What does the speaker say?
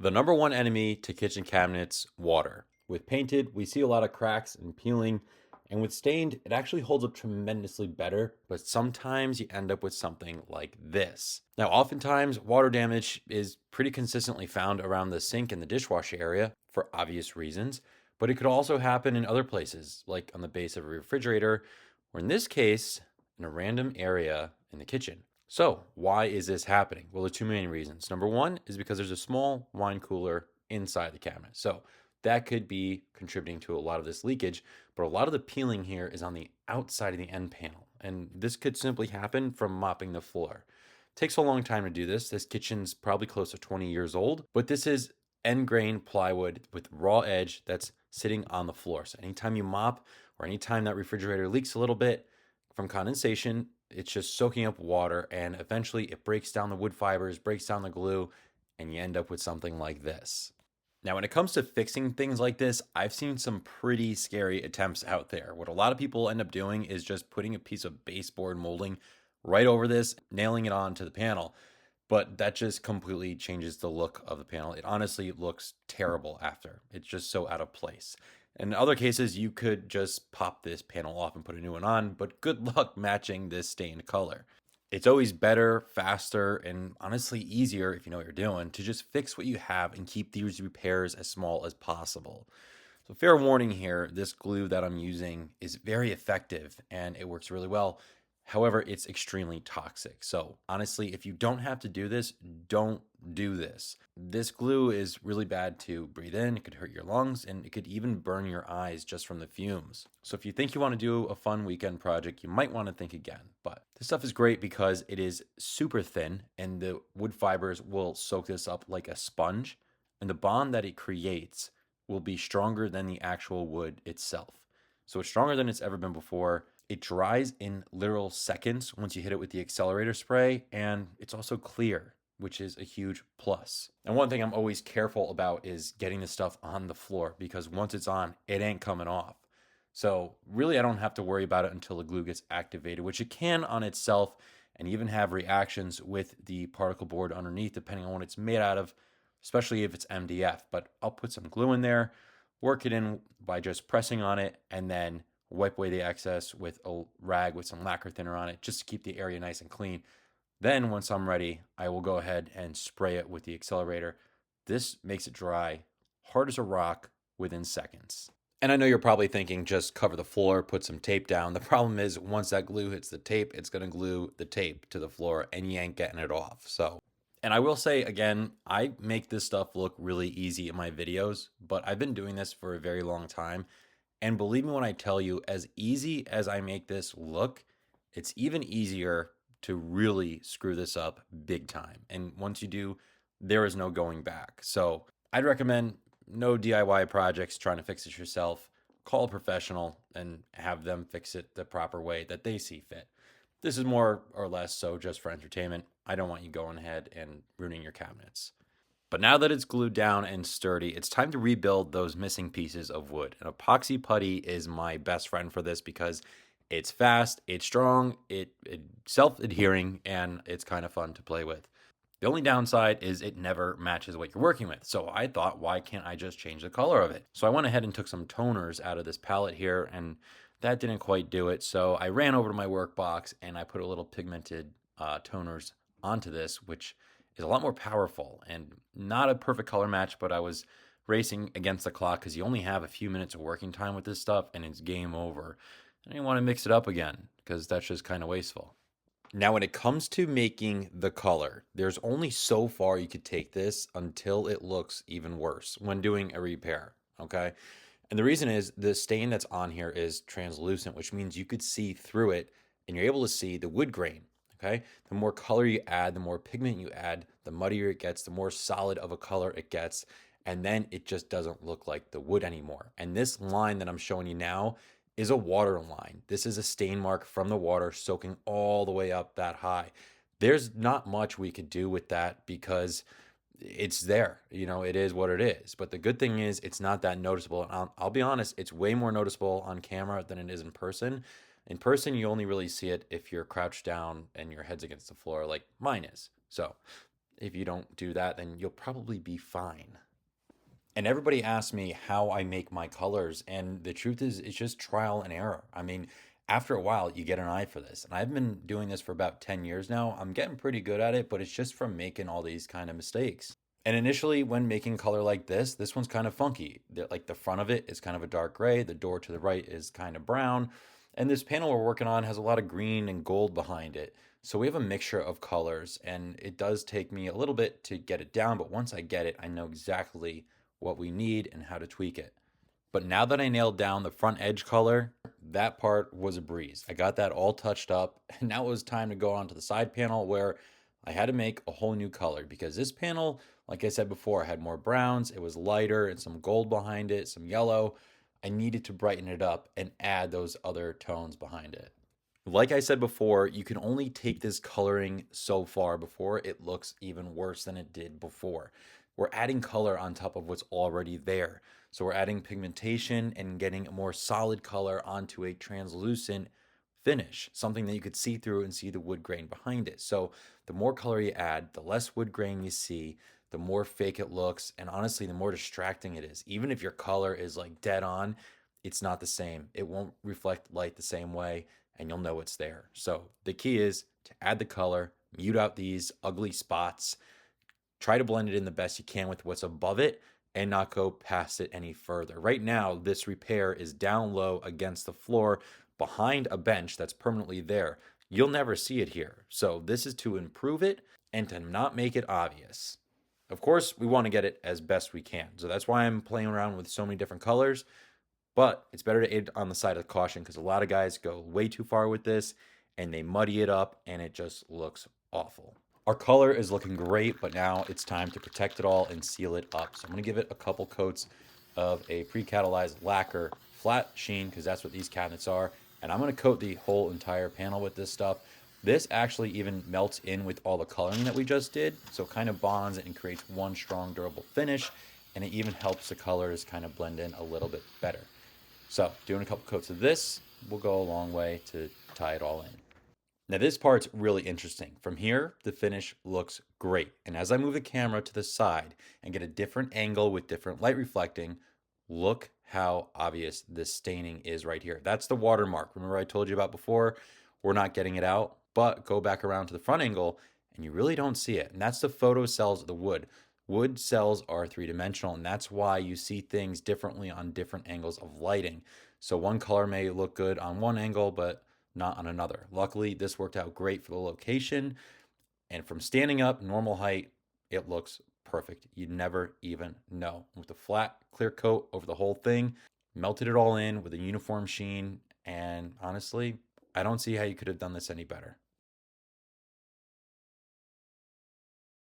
The number one enemy to kitchen cabinets, water. With painted, we see a lot of cracks and peeling, and with stained, it actually holds up tremendously better, but sometimes you end up with something like this. Now, oftentimes, water damage is pretty consistently found around the sink and the dishwasher area for obvious reasons, but it could also happen in other places, like on the base of a refrigerator, or in this case, in a random area in the kitchen. So, why is this happening? Well, there's two main reasons. Number one is because there's a small wine cooler inside the cabinet. So, that could be contributing to a lot of this leakage, but a lot of the peeling here is on the outside of the end panel. And this could simply happen from mopping the floor. It takes a long time to do this. This kitchen's probably close to 20 years old, but this is end grain plywood with raw edge that's sitting on the floor. So, anytime you mop or anytime that refrigerator leaks a little bit from condensation, it's just soaking up water, and eventually it breaks down the wood fibers, breaks down the glue, and you end up with something like this. Now, when it comes to fixing things like this, I've seen some pretty scary attempts out there. What a lot of people end up doing is just putting a piece of baseboard molding right over this, nailing it onto the panel. But that just completely changes the look of the panel. It honestly looks terrible after. It's just so out of place. In other cases, you could just pop this panel off and put a new one on, but good luck matching this stained color. It's always better, faster, and honestly easier, if you know what you're doing, to just fix what you have and keep these repairs as small as possible. So fair warning here, this glue that I'm using is very effective and it works really well. However, it's extremely toxic. So honestly, if you don't have to do this, don't do this. This glue is really bad to breathe in. It could hurt your lungs and it could even burn your eyes just from the fumes. So if you think you want to do a fun weekend project, you might want to think again. But this stuff is great because it is super thin and the wood fibers will soak this up like a sponge. And the bond that it creates will be stronger than the actual wood itself. So it's stronger than it's ever been before. It dries in literal seconds once you hit it with the accelerator spray, and it's also clear, which is a huge plus. And one thing I'm always careful about is getting this stuff on the floor because once it's on, it ain't coming off. So really, I don't have to worry about it until the glue gets activated, which it can on itself and even have reactions with the particle board underneath, depending on what it's made out of, especially if it's MDF. But I'll put some glue in there, work it in by just pressing on it, and then wipe away the excess with a rag with some lacquer thinner on it just to keep the area nice and clean. Then once I'm ready, I will go ahead and spray it with the accelerator. This makes it dry, hard as a rock, within seconds. And I know you're probably thinking just cover the floor, put some tape down. The problem is once that glue hits the tape, it's going to glue the tape to the floor and you ain't getting it off. And I will say again, I make this stuff look really easy in my videos, but I've been doing this for a very long time. And believe me when I tell you, as easy as I make this look, it's even easier to really screw this up big time. And once you do, there is no going back. So I'd recommend no DIY projects trying to fix it yourself. Call a professional and have them fix it the proper way that they see fit. This is more or less so just for entertainment. I don't want you going ahead and ruining your cabinets. But now that it's glued down and sturdy, it's time to rebuild those missing pieces of wood. And epoxy putty is my best friend for this because it's fast, it's strong, it's self-adhering, and it's kind of fun to play with. The only downside is it never matches what you're working with. So I thought, why can't I just change the color of it? So I went ahead and took some toners out of this palette here, and that didn't quite do it. So I ran over to my work box and I put a little pigmented toners onto this, which is a lot more powerful and not a perfect color match, but I was racing against the clock because you only have a few minutes of working time with this stuff and it's game over. I didn't want to mix it up again because that's just kind of wasteful. Now, when it comes to making the color, there's only so far you could take this until it looks even worse when doing a repair, okay? And the reason is the stain that's on here is translucent, which means you could see through it and you're able to see the wood grain. Okay, the more color you add, the more pigment you add, the muddier it gets, the more solid of a color it gets, and then it just doesn't look like the wood anymore. And this line that I'm showing you now is a water line. This is a stain mark from the water soaking all the way up that high. There's not much we could do with that because it's there. You know, it is what it is. But the good thing is it's not that noticeable. And I'll be honest, it's way more noticeable on camera than it is in person. In person, you only really see it if you're crouched down and your head's against the floor like mine is. So If you don't do that, then you'll probably be fine. And everybody asks me how I make my colors, and the truth is, it's just trial and error. I mean, after a while, you get an eye for this. And I've been doing this for about 10 years now. I'm getting pretty good at it, but it's just from making all these kind of mistakes. And initially, when making color like this one's kind of funky. Like the front of it is kind of a dark gray, the door to the right is kind of brown, and this panel we're working on has a lot of green and gold behind it. So we have a mixture of colors, and it does take me a little bit to get it down, but once I get it, I know exactly what we need and how to tweak it. But now that I nailed down the front edge color, that part was a breeze. I got that all touched up, and now it was time to go on to the side panel where I had to make a whole new color because this panel, like I said before, had more browns, it was lighter and some gold behind it, some yellow. I needed to brighten it up and add those other tones behind it. Like I said before, you can only take this coloring so far before it looks even worse than it did before. We're adding color on top of what's already there. So we're adding pigmentation and getting a more solid color onto a translucent finish, something that you could see through and see the wood grain behind it. So the more color you add, the less wood grain you see, the more fake it looks, and honestly, the more distracting it is. Even if your color is like dead on, it's not the same. It won't reflect light the same way, and you'll know it's there. So the key is to add the color, mute out these ugly spots, try to blend it in the best you can with what's above it, and not go past it any further. Right now, this repair is down low against the floor behind a bench that's permanently there. You'll never see it here. So this is to improve it and to not make it obvious. Of course, we want to get it as best we can. So that's why I'm playing around with so many different colors. But it's better to err on the side of caution because a lot of guys go way too far with this and they muddy it up and it just looks awful. Our color is looking great, but now it's time to protect it all and seal it up. So I'm going to give it a couple coats of a pre-catalyzed lacquer flat sheen because that's what these cabinets are. And I'm going to coat the whole entire panel with this stuff. This actually even melts in with all the coloring that we just did. So it kind of bonds and creates one strong, durable finish. And it even helps the colors kind of blend in a little bit better. So doing a couple coats of this will go a long way to tie it all in. Now this part's really interesting. From here, the finish looks great. And as I move the camera to the side and get a different angle with different light reflecting, look how obvious this staining is right here. That's the watermark. Remember I told you about before? We're not getting it out, but go back around to the front angle and you really don't see it. And that's the photo cells of the wood. Wood cells are three-dimensional, and that's why you see things differently on different angles of lighting. So one color may look good on one angle, but not on another. Luckily, this worked out great for the location. And from standing up, normal height, it looks perfect. You'd never even know. With a flat, clear coat over the whole thing, melted it all in with a uniform sheen. And honestly, I don't see how you could have done this any better.